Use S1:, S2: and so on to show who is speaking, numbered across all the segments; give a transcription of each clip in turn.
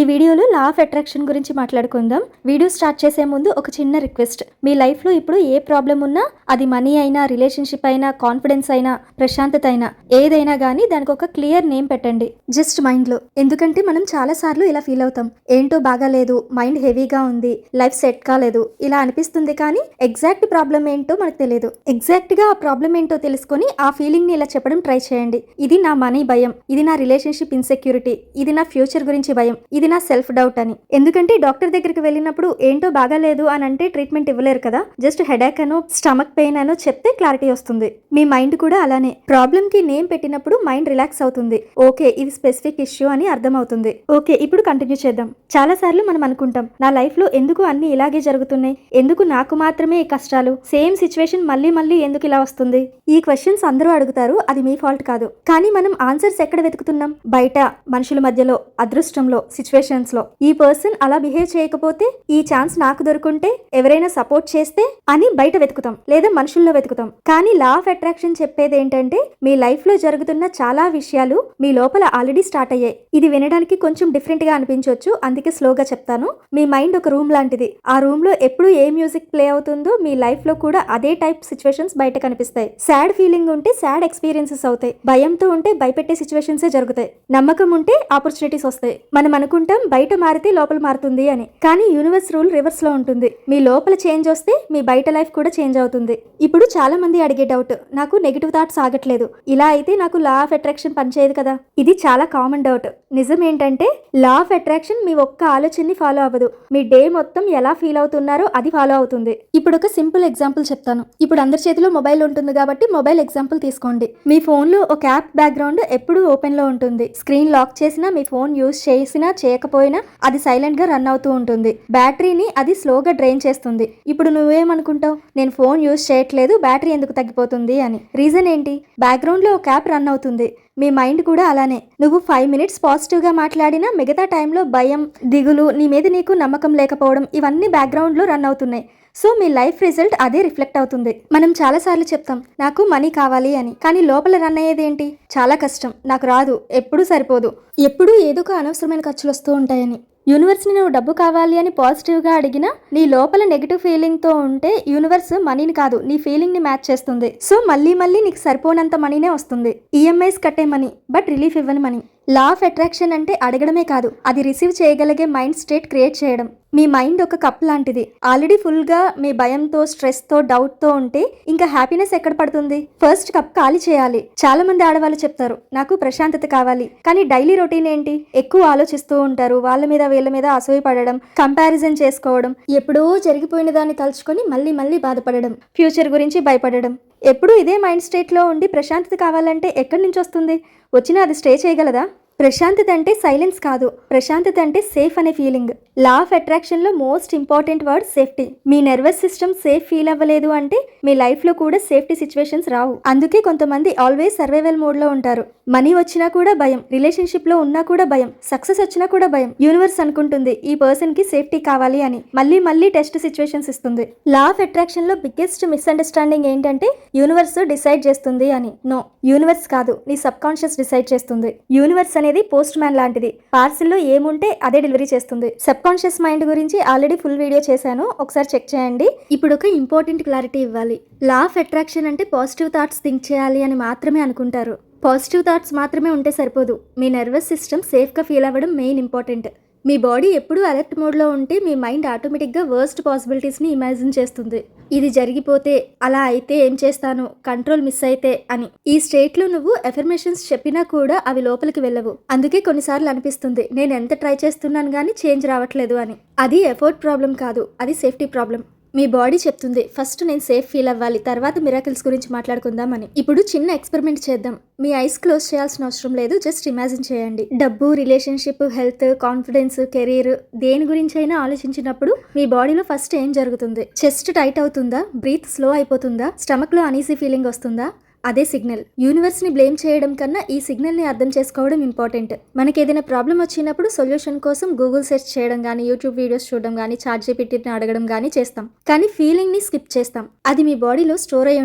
S1: ఈ వీడియోలో law of attraction గురించి మాట్లాడుకుందాం. వీడియో స్టార్ట్ చేసే ముందు ఒక చిన్న రిక్వెస్ట్. మీ లైఫ్లో ఇప్పుడు ఏ ప్రాబ్లం ఉన్నా, అది మనీ అయినా, రిలేషన్షిప్ అయినా, కాన్ఫిడెన్స్ అయినా, ప్రశాంతత అయినా, ఏదైనా కానీ దానికి ఒక క్లియర్ నేమ్ పెట్టండి జస్ట్ మైండ్లో. ఎందుకంటే మనం చాలాసార్లు ఇలా ఫీల్ అవుతాం, ఏంటో బాగాలేదు, మైండ్ హెవీగా ఉంది, లైఫ్ సెట్ కాలేదు ఇలా అనిపిస్తుంది. కానీ ఎగ్జాక్ట్ ప్రాబ్లం ఏంటో మనకు తెలియదు. ఎగ్జాక్ట్గా ఆ ప్రాబ్లం ఏంటో తెలుసుకొని ఆ ఫీలింగ్ని ఇలా చెప్పడం ట్రై చేయండి. ఇది నా మనీ భయం, ఇది నా రిలేషన్షిప్ ఇన్సెక్యూరిటీ, ఇది నా ఫ్యూచర్ గురించి భయం, ఇది నా సెల్ఫ్ డౌట్ అని. ఎందుకంటే డాక్టర్ దగ్గరికి వెళ్ళినప్పుడు ఏంటో బాగాలేదు అని అంటే ట్రీట్మెంట్ ఇవ్వలేరు కదా. జస్ట్ హెడేక్ అనో, స్టమక్ పెయిన్ అనో చెప్తే క్లారిటీ వస్తుంది. మీ మైండ్ కూడా అలానే. ప్రాబ్లం కి నేమ్ పెట్టినప్పుడు మైండ్ రిలాక్స్ అవుతుంది. ఓకే, ఇది స్పెసిఫిక్ ఇష్యూ అని అర్థం అవుతుంది. ఓకే, ఇప్పుడు కంటిన్యూ చేద్దాం. చాలా సార్లు మనం అనుకుంటాం, నా లైఫ్ లో ఎందుకు అన్ని ఇలాగే జరుగుతున్నాయి, ఎందుకు నాకు మాత్రమే ఈ కష్టాలు, సేమ్ సిచ్యువేషన్ మళ్ళీ మళ్ళీ ఎందుకు ఇలా వస్తుంది. ఈ క్వశ్చన్స్ అందరూ అడుగుతారు, అది మీ ఫాల్ట్ కాదు. కానీ మనం ఆన్సర్స్ ఎక్కడ వెతుకుతున్నాం? బయట, మనుషుల మధ్యలో, అదృష్టంలో, సిచ్యువేషన్స్ లో. ఈ పర్సన్ అలా బిహేవ్ చేయకపోతే, ఈ ఛాన్స్ నాకు దొరుకుంటే, ఎవరైనా సపోర్ట్ చేస్తే అని బయట వెతుకుతాం, లేదా మనుషుల్లో వెతుకుతాం. కానీ లా ఆఫ్ అట్రాక్షన్ చెప్పేది ఏంటంటే, మీ లైఫ్ లో జరుగుతున్న చాలా విషయాలు మీ లోపల ఆల్రెడీ స్టార్ట్ అయ్యాయి. ఇది వినడానికి కొంచెం డిఫరెంట్ గా అనిపించవచ్చు, అందుకే స్లోగా చెప్తాను. మీ మైండ్ ఒక రూమ్ లాంటిది. ఆ రూమ్ లో ఎప్పుడు ఏ మ్యూజిక్ ప్లే అవుతుందో మీ లైఫ్ లో కూడా అదే టైప్ సిచ్యువేషన్స్ బయట కనిపిస్తాయి. సాడ్ ఫీలింగ్ ఉంటే సాడ్ ఎక్స్పీరియన్సెస్ అవుతాయి, భయంతో ఉంటే భయపెట్టే సిచ్యువేషన్స్ జరుగుతాయి, నమ్మకం ఉంటే ఆపర్చునిటీస్ వస్తాయి. మనం అనుకుంటాం బయట మారితే లోపల మారుతుంది అని, కానీ యూనివర్స్ రూల్ రివర్స్ లో ఉంటుంది. మీ లోపల చేంజ్ వస్తే మీ బయట లైఫ్ కూడా చేంజ్ అవుతుంది. ఇప్పుడు చాలా మంది అడిగే డౌట్, నాకు నెగిటివ్ థాట్స్ ఆగట్లేదు, ఇలా అయితే నాకు లా ఆఫ్ అట్రాక్షన్ పనిచేయదు కదా. ఇది చాలా కామన్ డౌట్. నిజం ఏంటంటే, లా ఆఫ్ అట్రాక్షన్ మీ ఒక్క ఆలోచనని ఫాలో అవ్వదు, మీ డే మొత్తం ఎలా ఫీల్ అవుతున్నారో అది ఫాలో అవుతుంది. ఇప్పుడు ఒక సింపుల్ ఎగ్జాంపుల్ చెప్తాను. ఇప్పుడు అందరి చేతిలో మొబైల్ ఉంటుంది కాబట్టి మొబైల్ ఎగ్జాంపుల్ తీసుకోండి. మీ ఫోన్ లో ఒక యాప్ బ్యాక్గ్రౌండ్ ఎప్పుడూ ఓపెన్ లో ఉంటుంది. స్క్రీన్ లాక్ చేసినా, మీ ఫోన్ యూజ్ చేసినా చేయకపోయినా అది సైలెంట్ గా రన్ అవుతూ ఉంటుంది. బ్యాటరీని అది స్లోగా డ్రైన్ చేస్తుంది. ఇప్పుడు నువ్వేమనుకుంటావు, నేను ఫోన్ యూజ్ చేయట్లేదు, బ్యాటరీ ఎందుకు తగ్గిపోతుంది అని. రీజన్ ఏంటి? బ్యాక్గ్రౌండ్ లో ఒక యాప్ రన్ అవుతుంది. మీ మైండ్ కూడా అలానే. నువ్వు 5 minutes పాజిటివ్ గా మాట్లాడినా మిగతా టైంలో భయం, దిగులు, నీ మీద నీకు నమ్మకం లేకపోవడం, ఇవన్నీ బ్యాక్గ్రౌండ్ లో రన్ అవుతున్నాయి. సో మీ లైఫ్ రిజల్ట్ అదే రిఫ్లెక్ట్ అవుతుంది. మనం చాలా సార్లు చెప్తాం, నాకు మనీ కావాలి అని, కానీ లోపల రన్ అయ్యేది ఏంటి? చాలా కష్టం, నాకు రాదు, ఎప్పుడూ సరిపోదు, ఎప్పుడూ ఏదో ఒక అనవసరమైన ఖర్చులు వస్తూ ఉంటాయని. యూనివర్స్ని నువ్వు డబ్బు కావాలి అని పాజిటివ్గా అడిగినా నీ లోపల నెగిటివ్ ఫీలింగ్తో ఉంటే యూనివర్స్ మనీని కాదు, నీ ఫీలింగ్ని మ్యాచ్ చేస్తుంది. సో మళ్ళీ మళ్ళీ నీకు సరిపోనంత మనీనే వస్తుంది. ఈఎంఐస్ కట్టే మనీ, బట్ రిలీఫ్ ఇవ్వని మనీ. లా ఆఫ్ అట్రాక్షన్ అంటే అడగడమే కాదు, అది రిసీవ్ చేయగలిగే మైండ్ స్టేట్ క్రియేట్ చేయడం. మీ మైండ్ ఒక కప్ లాంటిది. ఆల్రెడీ ఫుల్గా మీ భయంతో, స్ట్రెస్తో, డౌట్తో ఉంటే ఇంకా హ్యాపీనెస్ ఎక్కడ పడుతుంది? ఫస్ట్ కప్ ఖాళీ చేయాలి. చాలా మంది ఆడవాళ్ళు చెప్తారు, నాకు ప్రశాంతత కావాలి, కానీ డైలీ రొటీన్ ఏంటి? ఎక్కువ ఆలోచిస్తూ ఉంటారు. వాళ్ళ మీద వీళ్ళ మీద అసూయ పడడం, కంపారిజన్ చేసుకోవడం, ఎప్పుడో జరిగిపోయిన దాన్ని తలుచుకొని మళ్ళీ మళ్ళీ బాధపడడం, ఫ్యూచర్ గురించి భయపడడం. ఎప్పుడు ఇదే మైండ్ స్టేట్లో ఉండి ప్రశాంతత కావాలంటే ఎక్కడి నుంచి వస్తుంది? వచ్చినా అది స్టే చేయగలదా? ప్రశాంతత అంటే సైలెన్స్ కాదు, ప్రశాంతత అంటే సేఫ్ అనే ఫీలింగ్. లా ఆఫ్ అట్రాక్షన్ లో మోస్ట్ ఇంపార్టెంట్ వర్డ్ సేఫ్టీ. మీ నర్వస్ సిస్టమ్ సేఫ్ ఫీల్ అవ్వలేదు అంటే మీ లైఫ్ లో కూడా సేఫ్టీ సిచ్యువేషన్స్ రావు. అందుకే కొంతమంది ఆల్వేస్ సర్వైవల్ మోడ్ లో ఉంటారు. మనీ వచ్చినా కూడా భయం, రిలేషన్షిప్ లో ఉన్నా కూడా భయం, సక్సెస్ వచ్చినా కూడా భయం. యూనివర్స్ అనుకుంటుంది ఈ పర్సన్ కి సేఫ్టీ కావాలి అని, మళ్ళీ మళ్ళీ టెస్ట్ సిచ్యువేషన్స్ ఇస్తుంది. లా ఆఫ్ అట్రాక్షన్ లో బిగ్గెస్ట్ మిస్అండర్స్టాండింగ్ ఏంటంటే యూనివర్స్ డిసైడ్ చేస్తుంది అని. నో, యూనివర్స్ కాదు, నీ సబ్ కాన్షియస్ డిసైడ్ చేస్తుంది. యూనివర్స్ అనేది పోస్ట్ మ్యాన్ లాంటిది. పార్సిల్లో ఏముంటే అదే డెలివరీ చేస్తుంది. సబ్ కాన్షియస్ మైండ్ గురించి ఆల్రెడీ ఫుల్ వీడియో చేశాను, ఒకసారి చెక్ చేయండి. ఇప్పుడు ఒక ఇంపార్టెంట్ క్లారిటీ ఇవ్వాలి. లా ఆఫ్ అట్రాక్షన్ అంటే పాజిటివ్ థాట్స్ థింక్ చేయాలి అని మాత్రమే అనుకుంటారు. పాజిటివ్ థాట్స్ మాత్రమే ఉంటే సరిపోదు, మీ నర్వస్ సిస్టమ్ సేఫ్గా ఫీల్ అవ్వడం మెయిన్ ఇంపార్టెంట్. మీ బాడీ ఎప్పుడూ అలర్ట్ మోడ్లో ఉంటే మీ మైండ్ ఆటోమేటిక్గా వర్స్ట్ పాసిబిలిటీస్ని ఇమాజిన్ చేస్తుంది. ఇది జరిగిపోతే, అలా అయితే ఏం చేస్తాను, కంట్రోల్ మిస్ అయితే అని. ఈ స్టేట్లో నువ్వు ఎఫర్మేషన్స్ చెప్పినా కూడా అవి లోపలికి వెళ్ళవు. అందుకే కొన్నిసార్లు అనిపిస్తుంది, నేను ఎంత ట్రై చేస్తున్నాను కానీ చేంజ్ రావట్లేదు అని. అది ఎఫర్ట్ ప్రాబ్లం కాదు, అది సేఫ్టీ ప్రాబ్లం. మీ బాడీ చెప్తుంది, ఫస్ట్ నేను సేఫ్ ఫీల్ అవ్వాలి, తర్వాత మిరాకిల్స్ గురించి మాట్లాడుకుందాం అని. ఇప్పుడు చిన్న ఎక్స్పెరిమెంట్ చేద్దాం. మీ ఐస్ క్లోజ్ చేయాల్సిన అవసరం లేదు, జస్ట్ ఇమాజిన్ చేయండి. డబ్బు, రిలేషన్షిప్, హెల్త్, కాన్ఫిడెన్స్, కెరీర్, దేని గురించి అయినా ఆలోచించినప్పుడు మీ బాడీలో ఫస్ట్ ఏం జరుగుతుంది? చెస్ట్ టైట్ అవుతుందా? బ్రీత్ స్లో అయిపోతుందా? స్టమక్ లో అనీజీ ఫీలింగ్ వస్తుందా? అదే సిగ్నల్. యూనివర్స్ని బ్లేమ్ చేయడం కన్నా ఈ సిగ్నల్ని అర్థం చేసుకోవడం ఇంపార్టెంట్. మనకి ఏదైనా ప్రాబ్లం వచ్చినప్పుడు సొల్యూషన్ కోసం గూగుల్ సెర్చ్ చేయడం కానీ, యూట్యూబ్ వీడియోస్ చూడడం కానీ, చాట్ జీపీటీని అడగడం కానీ చేస్తాం. కానీ ఫీలింగ్ని స్కిప్ చేస్తాం. అది మీ బాడీలో స్టోర్ అయి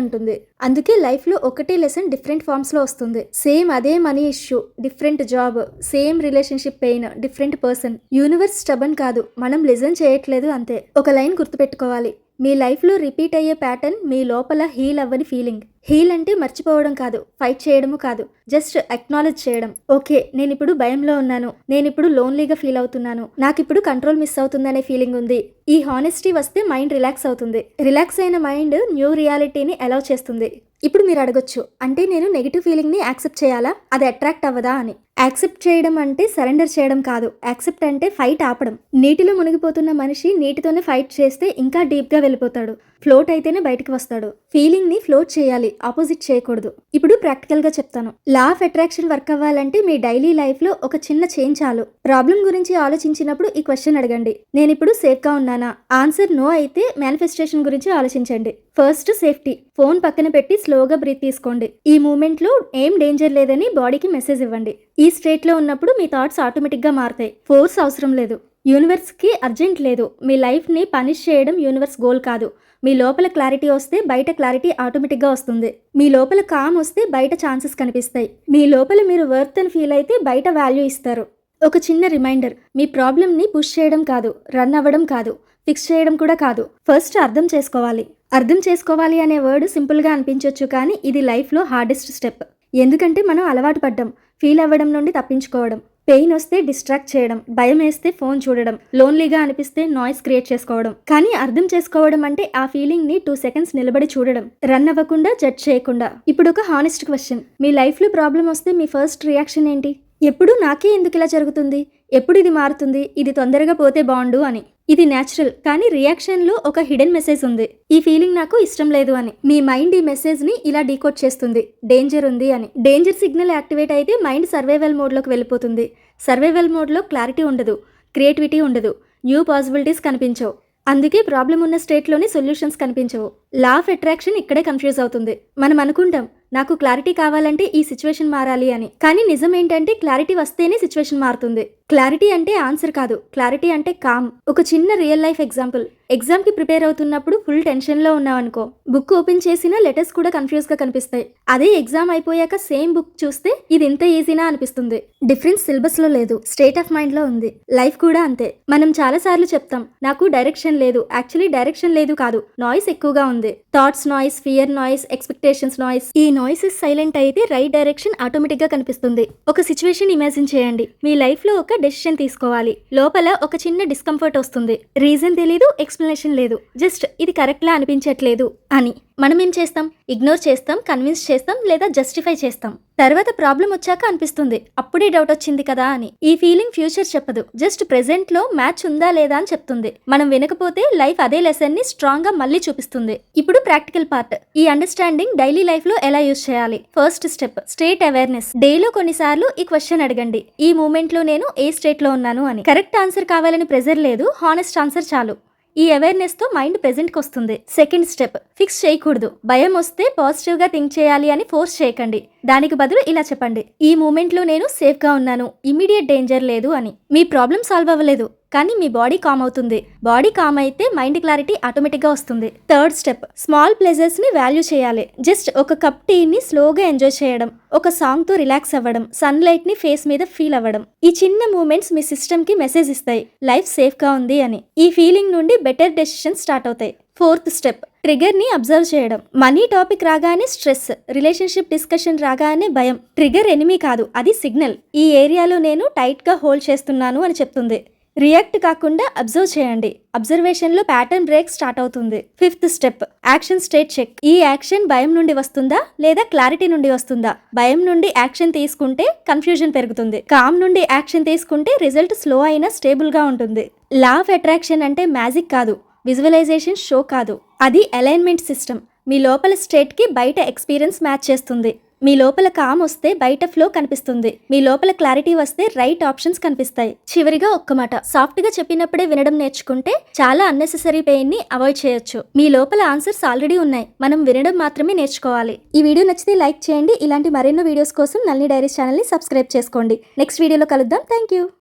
S1: ఉంటుంది. అందుకే లైఫ్లో ఒకటే లెసన్ డిఫరెంట్ ఫార్మ్స్లో వస్తుంది. సేమ్ అదే money issue, different job, same relationship pain, different person. Universe stubborn కాదు, మనం లిజన్ చేయట్లేదు అంతే. ఒక లైన్ గుర్తుపెట్టుకోవాలి, మీ లైఫ్లో రిపీట్ అయ్యే ప్యాటర్న్ మీ లోపల హీల్ అవ్వని ఫీలింగ్. హీల్ అంటే మర్చిపోవడం కాదు, ఫైట్ చేయడము కాదు, జస్ట్ అక్నాలెడ్జ్ చేయడం. ఓకే, నేను ఇప్పుడు భయంలో ఉన్నాను, నేను ఇప్పుడు లోన్లీగా ఫీల్ అవుతున్నాను, నాకు ఇప్పుడు కంట్రోల్ మిస్ అవుతుందనే ఫీలింగ్ ఉంది. ఈ హానెస్టీ వస్తే మైండ్ రిలాక్స్ అవుతుంది. రిలాక్స్ అయిన మైండ్ న్యూ రియాలిటీని అలౌ చేస్తుంది. ఇప్పుడు మీరు అడగొచ్చు, అంటే నేను నెగిటివ్ ఫీలింగ్ని యాక్సెప్ట్ చేయాలా, అది అట్రాక్ట్ అవ్వదా అని. యాక్సెప్ట్ చేయడం అంటే సరెండర్ చేయడం కాదు. యాక్సెప్ట్ అంటే ఫైట్ ఆపడం. నీటిలో మునిగిపోతున్న మనిషి నీటితోనే ఫైట్ చేస్తే ఇంకా డీప్గా వెళ్ళిపోతాడు. ఫ్లోట్ అయితేనే బయటకు వస్తాడు. ఫీలింగ్ని ఫ్లోట్ చేయాలి, ఆపోజిట్ చేయకూడదు. ఇప్పుడు ప్రాక్టికల్గా చెప్తాను. లా ఆఫ్ అట్రాక్షన్ వర్క్ అవ్వాలంటే మీ డైలీ లైఫ్లో ఒక చిన్న చేంజ్ చాలు. ప్రాబ్లం గురించి ఆలోచించినప్పుడు ఈ క్వశ్చన్ అడగండి, నేను ఇప్పుడు సేఫ్గా ఉన్నానా? ఆన్సర్ నో అయితే మేనిఫెస్టేషన్ గురించి ఆలోచించండి. First safety. ఫోన్ పక్కన పెట్టి స్లోగా బ్రీత్ తీసుకోండి. ఈ మూమెంట్లో ఏం డేంజర్ లేదని బాడీకి మెసేజ్ ఇవ్వండి. ఈ స్టేట్లో ఉన్నప్పుడు మీ థాట్స్ ఆటోమేటిక్గా మారుతాయి. ఫోర్స్ అవసరం లేదు. యూనివర్స్కి అర్జెంట్ లేదు. మీ లైఫ్ని పనిష్ చేయడం యూనివర్స్ గోల్ కాదు. మీ లోపల క్లారిటీ వస్తే బయట క్లారిటీ ఆటోమేటిక్గా వస్తుంది. మీ లోపల కామ్ వస్తే బయట ఛాన్సెస్ కనిపిస్తాయి. మీ లోపల మీరు వర్త్ అని ఫీల్ అయితే బయట వాల్యూ ఇస్తారు. ఒక చిన్న రిమైండర్, మీ ప్రాబ్లమ్ని పుష్ చేయడం కాదు, రన్ అవ్వడం కాదు, ఫిక్స్ చేయడం కూడా కాదు. ఫస్ట్ అర్థం చేసుకోవాలి. అర్థం చేసుకోవాలి అనే వర్డ్ సింపుల్గా అనిపించవచ్చు, కానీ ఇది లైఫ్లో హార్డెస్ట్ స్టెప్. ఎందుకంటే మనం అలవాటు పడ్డాం ఫీల్ అవ్వడం నుండి తప్పించుకోవడం. పెయిన్ వస్తే డిస్ట్రాక్ట్ చేయడం, భయం వేస్తే ఫోన్ చూడడం, లోన్లీగా అనిపిస్తే నాయిస్ క్రియేట్ చేసుకోవడం. కానీ అర్థం చేసుకోవడం అంటే ఆ ఫీలింగ్ని 2 seconds నిలబడి చూడడం, రన్ అవ్వకుండా, జడ్జ్ చేయకుండా. ఇప్పుడు ఒక హానెస్ట్ క్వశ్చన్, మీ లైఫ్లో ప్రాబ్లం వస్తే మీ ఫస్ట్ రియాక్షన్ ఏంటి? ఎప్పుడు నాకే ఎందుకు ఇలా జరుగుతుంది, ఎప్పుడు ఇది మారుతుంది, ఇది తొందరగా పోతే బాగుండు అని. ఇది న్యాచురల్, కానీ రియాక్షన్లో ఒక హిడెన్ మెసేజ్ ఉంది. ఈ ఫీలింగ్ నాకు ఇష్టం లేదు అని. మీ మైండ్ ఈ మెసేజ్ని ఇలా డీకోడ్ చేస్తుంది, డేంజర్ ఉంది అని. డేంజర్ సిగ్నల్ యాక్టివేట్ అయితే మైండ్ సర్వైవల్ మోడ్లోకి వెళ్ళిపోతుంది. సర్వైవల్ మోడ్లో క్లారిటీ ఉండదు, క్రియేటివిటీ ఉండదు, న్యూ పాసిబిలిటీస్ కనిపించవు. అందుకే ప్రాబ్లం ఉన్న స్టేట్లోనే సొల్యూషన్స్ కనిపించవు. లా ఆఫ్ అట్రాక్షన్ ఇక్కడే కన్ఫ్యూజ్ అవుతుంది. మనం అనుకుంటాం నాకు క్లారిటీ కావాలంటే ఈ సిచ్యువేషన్ మారాలి అని. కానీ నిజం ఏంటంటే క్లారిటీ వస్తేనే సిచ్యువేషన్ మారుతుంది. క్లారిటీ అంటే ఆన్సర్ కాదు, క్లారిటీ అంటే కామ్. ఒక చిన్న రియల్ లైఫ్ ఎగ్జాంపుల్. ఎగ్జామ్కి ప్రిపేర్ అవుతున్నప్పుడు ఫుల్ టెన్షన్లో ఉన్నావనుకో, బుక్ ఓపెన్ చేసినా లెటర్స్ కూడా కన్ఫ్యూజ్గా కనిపిస్తాయి. అదే ఎగ్జామ్ అయిపోయాక సేమ్ బుక్ చూస్తే ఇది ఇంత ఈజీనా అనిపిస్తుంది. డిఫరెన్స్ సిలబస్లో లేదు, స్టేట్ ఆఫ్ మైండ్లో ఉంది. లైఫ్ కూడా అంతే. మనం చాలాసార్లు చెప్తాం నాకు డైరెక్షన్ లేదు. యాక్చువల్లీ డైరెక్షన్ లేదు కాదు, నాయిస్ ఎక్కువగా ఉంది. Thoughts noise, fear noise, expectations noise. ఈ నాయిసెస్ సైలెంట్ అయితే రైట్ డైరెక్షన్ ఆటోమేటిక్గా కనిపిస్తుంది. ఒక సిచ్యువేషన్ ఇమాజిన్ చేయండి. మీ లైఫ్లో ఒక డెసిషన్ తీసుకోవాలి. లోపల ఒక చిన్న డిస్కంఫర్ట్ వస్తుంది. రీజన్ తెలీదు, ఎక్స్ప్లెనేషన్ లేదు, జస్ట్ ఇది కరెక్ట్లా అనిపించట్లేదు అని. మనం ఏం చేస్తాం? ఇగ్నోర్ చేస్తాం, కన్విన్స్ చేస్తాం, లేదా జస్టిఫై చేస్తాం. తర్వాత ప్రాబ్లం వచ్చాక అనిపిస్తుంది అప్పుడే డౌట్ వచ్చింది కదా అని. ఈ ఫీలింగ్ ఫ్యూచర్ చెప్పదు, జస్ట్ ప్రెజెంట్ లో మ్యాచ్ ఉందా లేదా అని చెప్తుంది. మనం వినకపోతే లైఫ్ అదే లెసన్ ని స్ట్రాంగ్ గా మళ్ళీ చూపిస్తుంది. ఇప్పుడు ప్రాక్టికల్ పార్ట్. ఈ అండర్స్టాండింగ్ డైలీ లైఫ్ లో ఎలా యూజ్ చేయాలి? First step, state awareness. డేలో కొన్నిసార్లు ఈ క్వశ్చన్ అడగండి, ఈ మూమెంట్ లో నేను ఏ స్టేట్ లో ఉన్నాను అని. కరెక్ట్ ఆన్సర్ కావాలని ప్రెజర్ లేదు, హానెస్ట్ ఆన్సర్ చాలు. ఈ అవేర్నెస్ తో మైండ్ ప్రెజెంట్ కి వస్తుంది. సెకండ్ స్టెప్, ఫిక్స్ చేయకూడదు. భయం వస్తే పాజిటివ్ గా థింక్ చేయాలి అని ఫోర్స్ చేయకండి. దానికి బదులు ఇలా చెప్పండి, ఈ మూమెంట్ లో నేను సేఫ్ గా ఉన్నాను, ఇమీడియట్ డేంజర్ లేదు అని. మీ ప్రాబ్లం సాల్వ్ అవ్వలేదు, కానీ మీ బాడీ కామ్ అవుతుంది. బాడీ కామ్ అయితే మైండ్ క్లారిటీ ఆటోమేటిక్ గా వస్తుంది. థర్డ్ స్టెప్, స్మాల్ ప్లెజర్స్ ని వాల్యూ చేయాలి. జస్ట్ ఒక కప్ టీని స్లోగా ఎంజాయ్ చేయడం, ఒక సాంగ్ తో రిలాక్స్ అవ్వడం, సన్లైట్ ని ఫేస్ మీద ఫీల్ అవ్వడం. ఈ చిన్న మూమెంట్స్ మీ సిస్టమ్ కి మెసేజ్ ఇస్తాయి, లైఫ్ సేఫ్ గా ఉంది అని. ఈ ఫీలింగ్ నుండి బెటర్ డెసిషన్స్ స్టార్ట్ అవుతాయి. ఫోర్త్ స్టెప్, ట్రిగర్ ని అబ్జర్వ్ చేయడం. మనీ టాపిక్ రాగానే స్ట్రెస్, రిలేషన్షిప్ డిస్కషన్ రాగానే భయం. ట్రిగర్ ఎనిమీ కాదు, అది సిగ్నల్. ఈ ఏరియాలో నేను టైట్ గా హోల్డ్ చేస్తున్నాను అని చెప్తుంది. రియాక్ట్ కాకుండా అబ్జర్వ్ చేయండి. అబ్జర్వేషన్ లో ప్యాటర్న్ బ్రేక్ స్టార్ట్ అవుతుంది. Fifth step, action state check. ఈ యాక్షన్ భయం నుండి వస్తుందా లేదా క్లారిటీ నుండి వస్తుందా? భయం నుండి యాక్షన్ తీసుకుంటే కన్ఫ్యూజన్ పెరుగుతుంది. కామ్ నుండి యాక్షన్ తీసుకుంటే రిజల్ట్ స్లో అయినా స్టేబుల్ గా ఉంటుంది. లా ఆఫ్ అట్రాక్షన్ అంటే మ్యాజిక్ కాదు, విజువలైజేషన్ షో కాదు, అది అలైన్మెంట్ సిస్టమ్. మీ లోపల స్టేట్ కి బయట ఎక్స్పీరియన్స్ మ్యాచ్ చేస్తుంది. మీ లోపల కామ్ వస్తే బయట ఫ్లో కనిపిస్తుంది. మీ లోపల క్లారిటీ వస్తే రైట్ ఆప్షన్స్ కనిపిస్తాయి. చివరిగా ఒక్క మాట, సాఫ్ట్ గా చెప్పినప్పుడే వినడం నేర్చుకుంటే చాలా అన్నెసెసరీ పెయిన్ ని అవాయిడ్ చేయొచ్చు. మీ లోపల ఆన్సర్స్ ఆల్రెడీ ఉన్నాయి, మనం వినడం మాత్రమే నేర్చుకోవాలి. ఈ వీడియో నచ్చితే లైక్ చేయండి. ఇలాంటి మరెన్నో వీడియోస్ కోసం నళిని డైరీస్ ఛానల్ ని సబ్స్క్రైబ్ చేసుకోండి. నెక్స్ట్ వీడియోలో కలుద్దాం. Thank you.